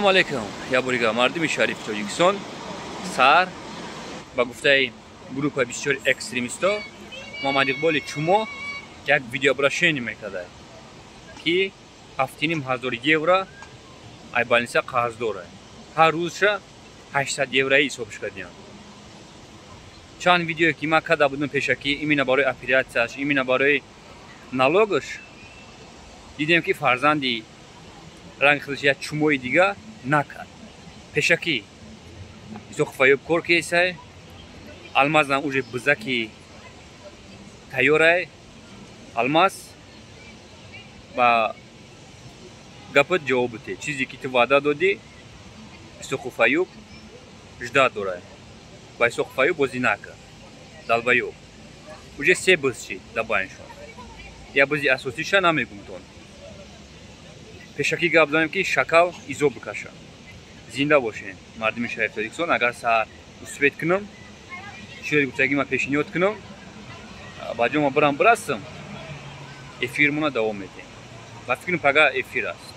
алейкум, я бурига мардими шариф Тоҷикистон. Сар ба гуфтаи группа бисёр экстремисто Муҳаммад Иқболи Чумо як видеообращение мекард ки 7,500 евро ай балниса қарз дорад. Ҳар рӯзша 800 еврои ҳисобш кардем. Чанд видео ки ман карда будам пешаки именно барои оператсияш, именно барои налогаш, дидем ки фарзанди рангхилшия Чумои дига накард. Пешаки Зохфаёб кор кесай, Алмазнам уже бизаки тайёрай, Алмаз ба гапат ҷавоб бите. Чизе ки ту ваъда додӣ, Зохфаёб ждат дорад. Ба Зохфаёб бозӣ накард. Далбаёб. Уже се биз шид дар байншон. Я бизи асосиша намегум тон. Пешаки гап занем ки шакал изо бикаша. Зинда бошен. Мардими Шариф Тоҷикистон, агар саҳар усвет кунам, шӯри гуфтаги ма пешниҳод кунам, баҷома бирам бирастам, эфирмона давом медиҳем. Ва фикр кунам пага эфир аст.